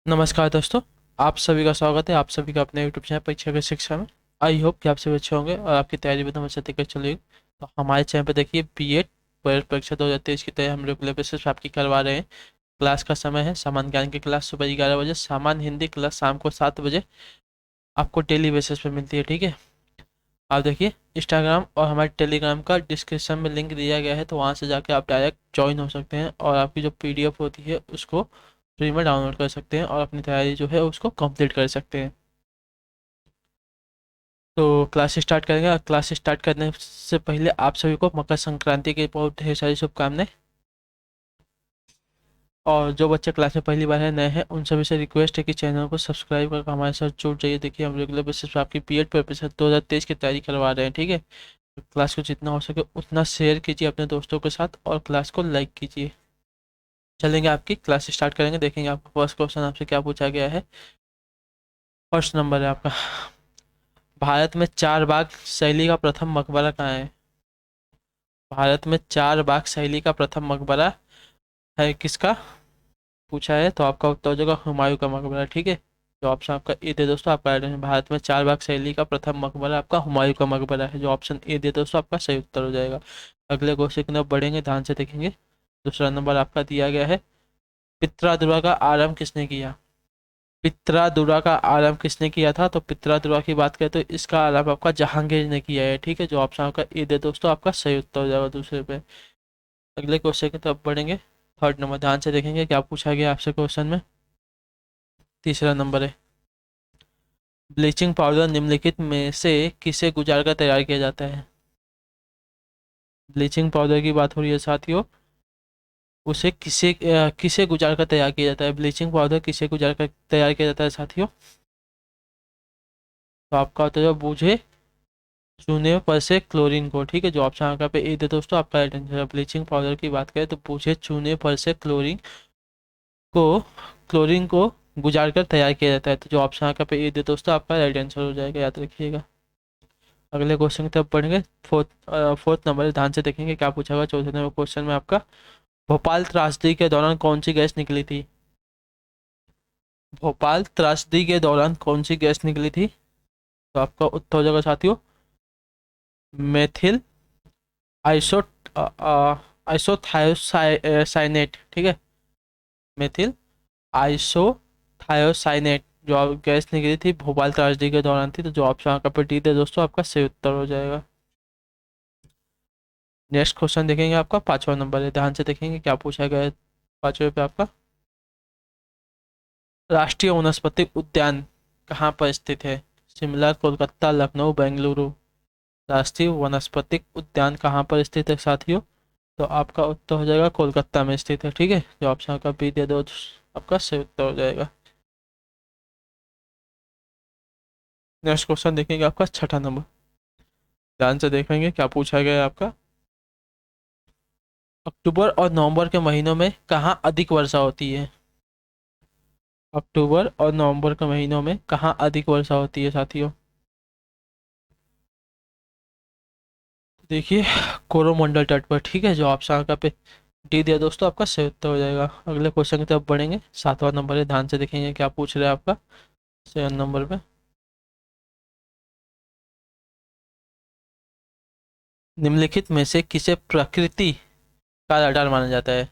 नमस्कार दोस्तों। आप सभी का स्वागत है आप सभी का अपने यूट्यूब चैनल परीक्षा की शिक्षा में। आई होप कि आप सभी अच्छे होंगे और आपकी तैयारी भी एकदम अच्छे तरीके से चल रही है। तो हमारे चैनल पे देखिए बीएड परीक्षा 2023 की तैयारी हम रेगुलर बेसिस पे आपकी करवा रहे हैं। क्लास का समय है सामान्य ज्ञान की क्लास सुबह 11 बजे, सामान्य हिंदी क्लास शाम को 7 बजे आपको डेली बेसिस पे मिलती है। ठीक है, आप देखिए इंस्टाग्राम और हमारे टेलीग्राम का डिस्क्रिप्शन में लिंक दिया गया है, तो वहाँ से जाके आप डायरेक्ट ज्वाइन हो सकते हैं और आपकी जो पीडीएफ होती है उसको फ्री में डाउनलोड कर सकते हैं और अपनी तैयारी जो है उसको कंप्लीट कर सकते हैं। तो क्लास स्टार्ट करेंगे और क्लास स्टार्ट करने से पहले आप सभी को मकर संक्रांति की बहुत ढेर सारी शुभकामनाएं। और जो बच्चे क्लास में पहली बार है नए हैं उन सभी से रिक्वेस्ट है कि चैनल को सब्सक्राइब करके हमारे साथ जुड़ जाइए। देखिए हम रेगुलर बेसिस पर आपकी बीएड प्रिपरेशन 2023 की तैयारी करवा रहे हैं। ठीक है, क्लास को जितना हो सके उतना शेयर कीजिए अपने दोस्तों के साथ और क्लास को लाइक कीजिए। चलेंगे आपकी क्लास स्टार्ट करेंगे, देखेंगे आपका फर्स्ट क्वेश्चन आपसे क्या पूछा गया है। फर्स्ट नंबर है आपका, भारत में चार बाग शैली का प्रथम मकबरा कहाँ है। भारत में चार बाग शैली का प्रथम मकबरा है किसका पूछा है, तो आपका उत्तर हो जाएगा हुमायूं का मकबरा। ठीक है, जो ऑप्शन आपका ए दे दोस्तों आपका राइट है। भारत में चार बाग शैली का प्रथम मकबरा आपका हुमायूं का मकबरा है, जो ऑप्शन ए दे दोस्तों आपका सही उत्तर हो जाएगा। अगले क्वेश्चन की तरफ बढ़ेंगे, ध्यान से देखेंगे। दूसरा नंबर आपका दिया गया है, पित्रादुरा का आरंभ किसने किया। पित्रादुरा का आरंभ किसने किया था, तो पित्रादुरा की बात करें तो इसका आरंभ आपका जहांगीर ने किया है। ठीक है, जो ऑप्शन आपका ए दे दोस्तों आपका सही उत्तर हो जाएगा दूसरे पे। अगले क्वेश्चन की तरफ बढ़ेंगे, थर्ड नंबर ध्यान से देखेंगे क्या पूछा गया आपसे क्वेश्चन में। तीसरा नंबर है, ब्लीचिंग पाउडर निम्नलिखित में से किसे गुजार कर तैयार किया जाता है। ब्लीचिंग पाउडर की बात हो रही है साथियों, उसे किसे गुजार कर तैयार किया जाता है। ब्लीचिंग पाउडर किसे गुजार कर तैयार किया जाता है साथियों, तो आपका उत्तर है बूझे चूने पर से क्लोरीन को। ठीक है, जो ऑप्शन आपका पे ए दे दोस्तों आपका राइट आंसर है। ब्लीचिंग पाउडर की बात करें तो बूझे चूने पर से को क्लोरीन को गुजार कर तैयार किया जाता है, तो जो ऑप्शन आपका पे ए दे दोस्तों आपका राइट आंसर हो जाएगा, याद रखिएगा। अगले क्वेश्चन की तरफ पढ़ेंगे, फोर्थ नंबर ध्यान से देखेंगे क्या पूछा हुआ चौथे नंबर क्वेश्चन में आपका। भोपाल त्रासदी के दौरान कौन सी गैस निकली थी। भोपाल त्रासदी के दौरान कौन सी गैस निकली थी, तो आपका उत्तर हो जाएगा साथियों मेथिल आइसो आइसोथायोसाइनेट। ठीक है, मेथिल आइसोथायोसाइनेट जो गैस निकली थी भोपाल त्रासदी के दौरान थी, तो जो ऑप्शन आपका पे डी है दोस्तों आपका सही उत्तर हो जाएगा। नेक्स्ट क्वेश्चन देखेंगे आपका पांचवा नंबर है, ध्यान से देखेंगे क्या पूछा गया है पांचवे पे आपका। राष्ट्रीय वनस्पतिक उद्यान कहाँ पर स्थित है। शिमला, कोलकाता, लखनऊ, बेंगलुरु। राष्ट्रीय वनस्पतिक उद्यान कहाँ पर स्थित है साथियों, तो आपका उत्तर हो जाएगा कोलकाता में स्थित है। ठीक है, जो ऑप्शन आपका बी दे दो आपका सही उत्तर हो जाएगा। नेक्स्ट क्वेश्चन देखेंगे आपका छठा नंबर, ध्यान से देखेंगे क्या पूछा गया है आपका। अक्टूबर और नवंबर के महीनों में कहाँ अधिक वर्षा होती है। अक्टूबर और नवंबर के महीनों में कहाँ अधिक वर्षा होती है साथियों, देखिए कोरोमंडल तट पर। ठीक है, जो ऑप्शन आपका पे डी दिया दोस्तों आपका सही उत्तर हो जाएगा। अगले क्वेश्चन की तरफ बढ़ेंगे, सातवां नंबर है, ध्यान से देखेंगे क्या पूछ रहे हैं आपका 7 नंबर पे। निम्नलिखित में से किसे प्रकृति का रडार माना जाता है।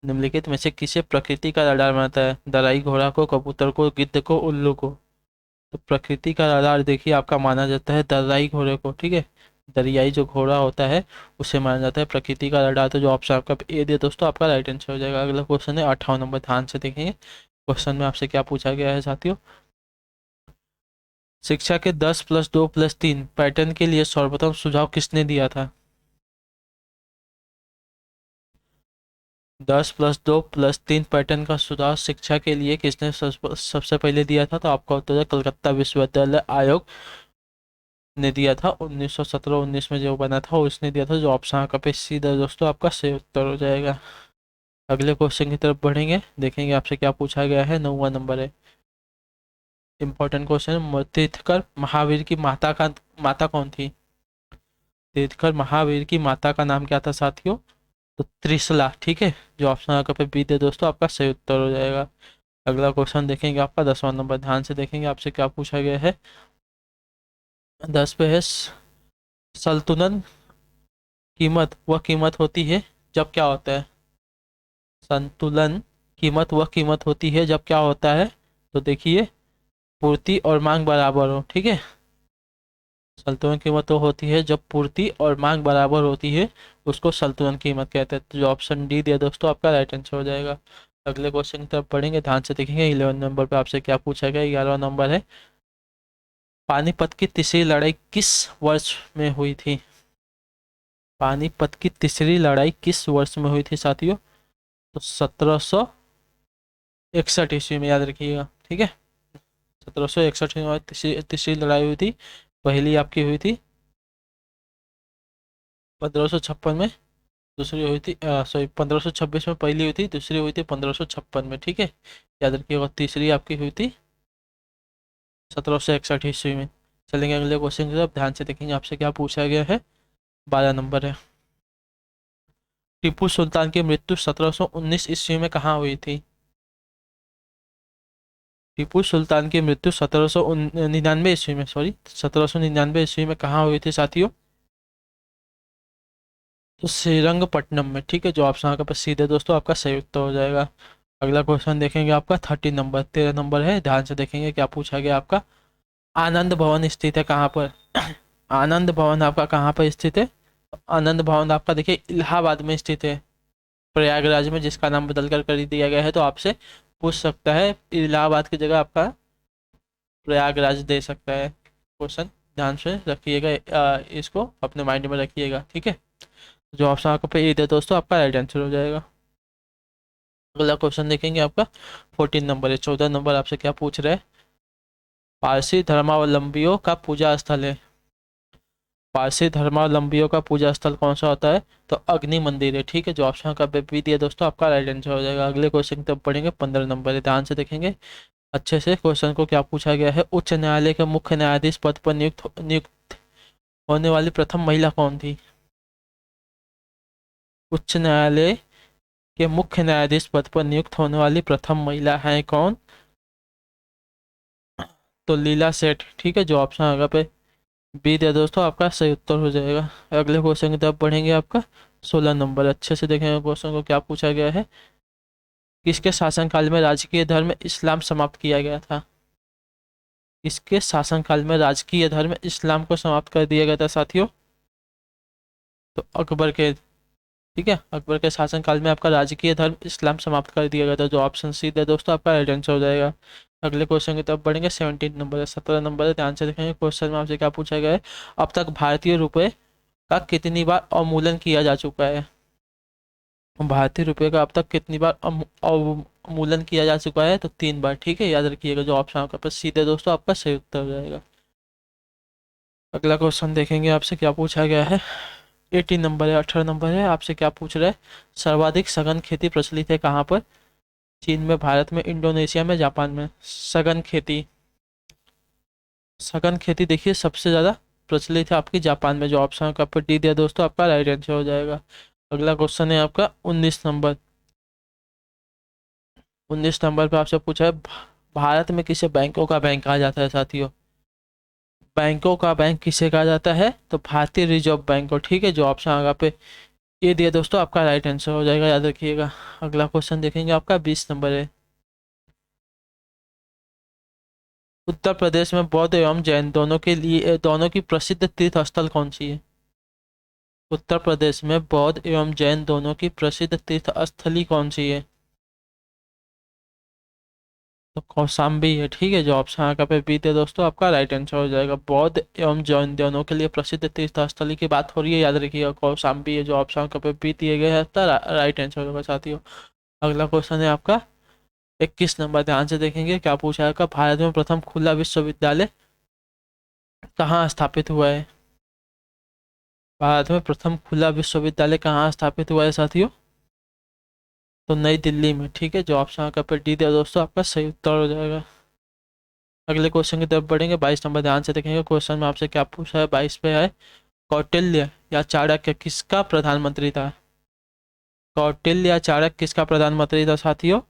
निम्नलिखित में से किसे प्रकृति का रडार माना जाता है। दराई घोड़ा को, कबूतर को, गिद्ध को, उल्लू को। तो प्रकृति का रडार देखिए आपका माना जाता है दराई घोड़े को। ठीक है, दरियाई जो घोड़ा होता है उसे माना जाता है प्रकृति का रडार, तो जो ऑप्शन आपका ए दिया दोस्तों आपका राइट आंसर हो जाएगा। अगला क्वेश्चन है 58 नंबर, ध्यान से देखेंगे क्वेश्चन में आपसे क्या पूछा गया है साथियों। शिक्षा के 10+2+3 पैटर्न के लिए सर्वप्रथम सुझाव किसने दिया था। 10+2+3 पैटर्न का सुझाव शिक्षा के लिए किसने सबसे पहले दिया था, तो आपका उत्तर है कलकत्ता विश्वविद्यालय आयोग ने दिया था। 1917-19 में जो बना था उसने दिया था, जो ऑप्शन आपका पे सीधा दोस्तों आपका सही उत्तर हो जाएगा। अगले क्वेश्चन की तरफ बढ़ेंगे, देखेंगे आपसे क्या पूछा गया है। 9वां नंबर है, इंपॉर्टेंट क्वेश्चन। तीर्थकर महावीर की माता कौन थी। तीर्थकर महावीर की माता का नाम क्या था साथियों, तो त्रिशला। ठीक है, जो ऑप्शन आपका पे बी दे दोस्तों आपका सही उत्तर हो जाएगा। अगला क्वेश्चन देखेंगे आपका 10वां नंबर, ध्यान से देखेंगे आपसे क्या पूछा गया है। 10 पे है संतुलन कीमत वह कीमत होती है जब क्या होता है। संतुलन कीमत वह कीमत होती है जब क्या होता है। तो देखिए, पूर्ति और मांग बराबर हो, ठीक है। संतुलन कीमत तो होती है जब पूर्ति और मांग बराबर होती है, उसको संतुलन कीमत कहते हैं। तो जो ऑप्शन डी दिया दोस्तों आपका राइट आंसर हो जाएगा। अगले क्वेश्चन की तरफ पढ़ेंगे, ध्यान से देखेंगे। 11 नंबर पे आपसे क्या पूछा गया। 11वां नंबर है, पानीपत की तीसरी लड़ाई किस वर्ष में हुई थी। पानीपत की तीसरी लड़ाई किस वर्ष में हुई थी साथियों। तो 1761 ईस्वी में, याद रखिएगा, ठीक है। 1761 में तीसरी तीसरी लड़ाई हुई थी। पहली आपकी हुई थी 1556 में, दूसरी हुई थी सॉरी 1526 में पहली हुई थी, दूसरी हुई थी 1556 में, ठीक है। याद रखिएगा, तीसरी आपकी हुई थी 1761 ईस्वी में। चलेंगे अगले क्वेश्चन की तरफ, ध्यान से देखेंगे आपसे क्या पूछा गया है। 12 नंबर है, टीपू सुल्तान की मृत्यु 1719 ईस्वी में कहाँ हुई थी। टीपू सुल्तान की मृत्यु 1799 ईस्वी में, सॉरी 1799 ईस्वी में कहाँ हुई थी साथियों। तो श्रीरंगपट्टनम में, ठीक है। जो ऑप्शन आपका पास सीधे दोस्तों आपका सही उत्तर हो जाएगा। अगला क्वेश्चन देखेंगे आपका 30 नंबर, 13 नंबर है, ध्यान से देखेंगे क्या पूछा गया आपका। आनंद भवन स्थित है कहाँ पर। आनंद भवन आपका कहाँ पर स्थित है। आनंद भवन आपका देखिए इलाहाबाद में स्थित है, प्रयागराज में, जिसका नाम बदल कर दिया गया है। तो आपसे पूछ सकता है, इलाहाबाद की जगह आपका प्रयागराज दे सकता है क्वेश्चन। ध्यान से रखिएगा, इसको अपने माइंड में रखिएगा, ठीक है। जो ऑप्शन आपको पे ये दे दोस्तों आपका राइट आंसर हो जाएगा। अगला क्वेश्चन देखेंगे आपका 14 नंबर है। 14 नंबर आपसे क्या पूछ रहे हैं। पारसी धर्मावलंबियों का पूजा स्थल है। पारसी धर्मावलंबियों का पूजा स्थल कौन सा होता है। तो अग्नि मंदिर है, ठीक है। जो ऑप्शन का भी दिया दोस्तों आपका राइट आंसर हो जाएगा। अगले क्वेश्चन तब पढ़ेंगे 15 नंबर है, ध्यान से देखेंगे अच्छे से क्वेश्चन को। क्या पूछा गया है, उच्च न्यायालय के मुख्य न्यायाधीश पद पर नियुक्त होने वाली प्रथम महिला कौन थी। उच्च न्यायालय के मुख्य न्यायाधीश पद पर नियुक्त होने वाली प्रथम महिला है कौन। तो लीला सेठ, ठीक है। जो ऑप्शन आगे पे बी दिया दोस्तों आपका सही उत्तर हो जाएगा। अगले क्वेश्चन की तरफ बढ़ेंगे आपका 16 नंबर, अच्छे से देखेंगे क्वेश्चन को। क्या पूछा गया है, किसके शासनकाल में राजकीय धर्म इस्लाम समाप्त किया गया था। किसके शासनकाल में राजकीय धर्म इस्लाम को समाप्त कर दिया गया था साथियों। तो अकबर के, ठीक है। अकबर के शासनकाल में आपका राजकीय धर्म इस्लाम समाप्त कर दिया गया था। जो ऑप्शन सी है दोस्तों आपका राइट आंसर हो जाएगा। अगले क्वेश्चन की तरफ बढ़ेंगे। 17 नंबर है, 17 नंबर है, ध्यान से देखेंगे क्वेश्चन में आपसे क्या पूछा गया है। अब तक भारतीय रुपए का कितनी बार अवमूल्यन किया जा चुका है। भारतीय रुपए का अब तक कितनी बार अवमूल्यन किया जा चुका है। तो 3 बार, ठीक है। याद रखिएगा, जो ऑप्शन आपका पास सीधे दोस्तों आपका सही उत्तर हो जाएगा। अगला क्वेश्चन देखेंगे आपसे क्या पूछा गया है। 18 नंबर है, 18 नंबर है, आपसे क्या पूछ रहा है। सर्वाधिक सघन खेती प्रचलित है कहाँ पर। चीन में, भारत में, इंडोनेशिया में, जापान में। सघन खेती, सघन खेती देखिए सबसे ज़्यादा प्रचलित है आपकी जापान में। जो ऑप्शन का आपको डी दिया दोस्तों आपका राइट आंसर हो जाएगा। अगला क्वेश्चन है आपका 19 नंबर। 19 नंबर पे आपसे पूछा है, भारत में किसे बैंकों का बैंक कहा जाता है साथियों। बैंकों का बैंक किसे कहा जाता है। तो भारतीय रिजर्व बैंक को, ठीक है। जो ऑप्शन आगे पे ये दिया दोस्तों आपका राइट आंसर हो जाएगा, याद रखिएगा। अगला क्वेश्चन देखेंगे आपका 20 नंबर है। उत्तर प्रदेश में बौद्ध एवं जैन दोनों के लिए दोनों की प्रसिद्ध तीर्थ स्थल कौन सी है। उत्तर प्रदेश में बौद्ध एवं जैन दोनों की प्रसिद्ध तीर्थ स्थली कौन सी है। तो कौशाम्बी है, ठीक है। जो ऑप्शन आपका पे बी थे दोस्तों आपका राइट आंसर हो जाएगा। बौद्ध एवं जैन दोनों के लिए प्रसिद्ध तीर्थ स्थली की बात हो रही है, याद रखिएगा कौशाम्बी है। जो ऑप्शन आपका पे बी दिए गए हैं राइट आंसर होगा साथियों। अगला क्वेश्चन है आपका 21 नंबर, ध्यान से देखेंगे क्या पूछा है। भारत में प्रथम खुला विश्वविद्यालय कहाँ स्थापित हुआ है। भारत में प्रथम खुला विश्वविद्यालय कहाँ स्थापित हुआ है साथियों। तो नई दिल्ली में, ठीक है। जो ऑप्शन आपका पे डी दिया दोस्तों आपका सही उत्तर हो जाएगा। अगले क्वेश्चन की तरफ बढ़ेंगे 22 नंबर, ध्यान से देखेंगे क्वेश्चन में आपसे क्या पूछा है। 22 पे है, कौटिल्य या चाणक्य किसका प्रधानमंत्री था। कौटिल्य या चाणक्य किसका प्रधानमंत्री था साथियों।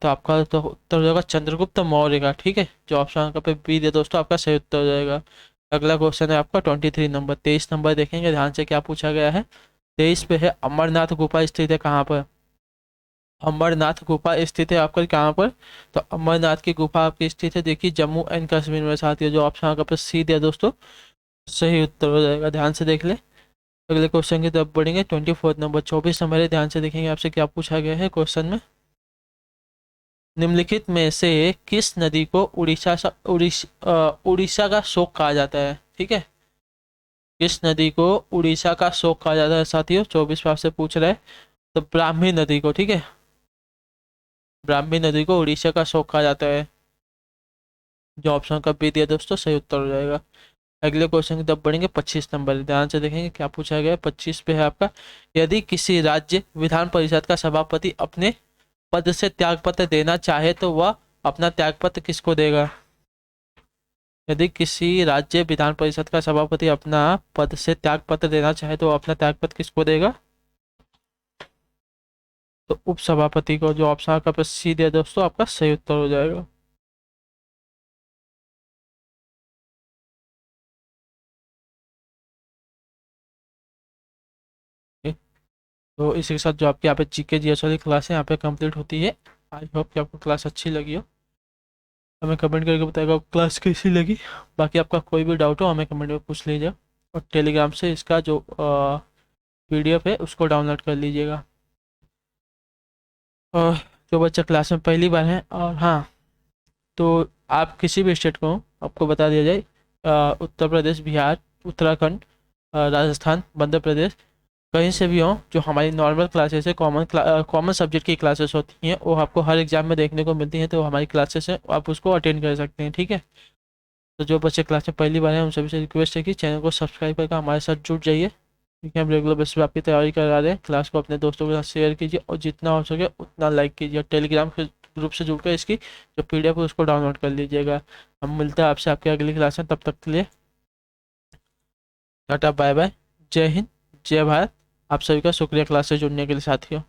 तो आपका तो उत्तर हो जाएगा चंद्रगुप्त मौर्य का। ठीक है, जो ऑप्शन का पे बी दे दोस्तों, आपका सही उत्तर हो जाएगा। अगला क्वेश्चन है आपका 23 नंबर, 23 नंबर देखेंगे ध्यान से क्या पूछा गया है। 23 पे है अमरनाथ गुफा स्थित है कहाँ पर। अमरनाथ गुफा स्थित है आपका कहाँ पर। तो अमरनाथ की गुफा आपकी स्थित है, देखिए जम्मू एंड कश्मीर में साथी है। जो ऑप्शन आपका पे सी दिया दोस्तों, सही उत्तर हो जाएगा। ध्यान से देख ले। अगले क्वेश्चन की तरफ बढ़ेंगे। 24 नंबर, 24 नंबर है, ध्यान से देखेंगे आपसे क्या पूछा गया है क्वेश्चन में। निम्नलिखित में से किस नदी को उड़ीसा का शोक कहा जाता है। ठीक है, किस नदी को उड़ीसा का शोक कहा जाता है साथियों, 24 पे आपसे पूछ रहा है। तो ब्राह्मी नदी को। ठीक है, ब्राह्मी नदी को उड़ीसा का शोक कहा जाता है। जो ऑप्शन का बी दिया दोस्तों, सही उत्तर हो जाएगा। अगले क्वेश्चन की तरफ बढ़ेंगे। 25 नंबर, ध्यान से देखेंगे क्या पूछा गया है। 25 पे है आपका, यदि किसी राज्य विधान परिषद का सभापति अपने पद से त्यागपत्र देना चाहे तो वह अपना त्यागपत्र किसको देगा। यदि किसी राज्य विधान परिषद का सभापति अपना पद से त्यागपत्र देना चाहे तो वह अपना त्यागपत्र किसको देगा। तो उपसभापति को। जो ऑप्शन आपका सी दिया दोस्तों, आपका सही उत्तर हो जाएगा। तो इसी के साथ जो आपके यहाँ पे जीके जीएस वाली क्लास है यहाँ पे कंप्लीट होती है। आई होप कि आपको क्लास अच्छी लगी हो। हमें कमेंट करके बताएगा क्लास कैसी लगी। बाकी आपका कोई भी डाउट हो हमें कमेंट में पूछ लीजिए, और टेलीग्राम से इसका जो पीडीएफ है उसको डाउनलोड कर लीजिएगा। और जो बच्चा क्लास में पहली बार है, और हाँ, तो आप किसी भी स्टेट को हो, आपको बता दिया जाए, उत्तर प्रदेश, बिहार, उत्तराखंड, राजस्थान, मध्य प्रदेश, कहीं से भी हो, जो हमारी नॉर्मल क्लासेस है, कॉमन सब्जेक्ट की क्लासेस होती हैं, वो आपको हर एग्जाम में देखने को मिलती हैं। तो हमारी क्लासेस हैं, आप उसको अटेंड कर सकते हैं। ठीक है, तो जो बच्चे क्लास में पहली बार हैं उन सभी से रिक्वेस्ट है कि चैनल को सब्सक्राइब करके हमारे साथ जुड़ जाइए, क्योंकि हम रेगुलर बेसिस पे आपकी तैयारी करा रहे हैं। क्लास को अपने दोस्तों के साथ शेयर कीजिए, और जितना हो सके उतना लाइक कीजिए। टेलीग्राम के ग्रुप से जुड़कर इसकी जो पीडीएफ है उसको डाउनलोड कर लीजिएगा। हम मिलते हैं आपसे आपके अगली क्लास में, तब तक के लिए टाटा बाय बाय, जय हिंद, जय भारत। आप सभी का शुक्रिया क्लास से जुड़ने के लिए साथियों।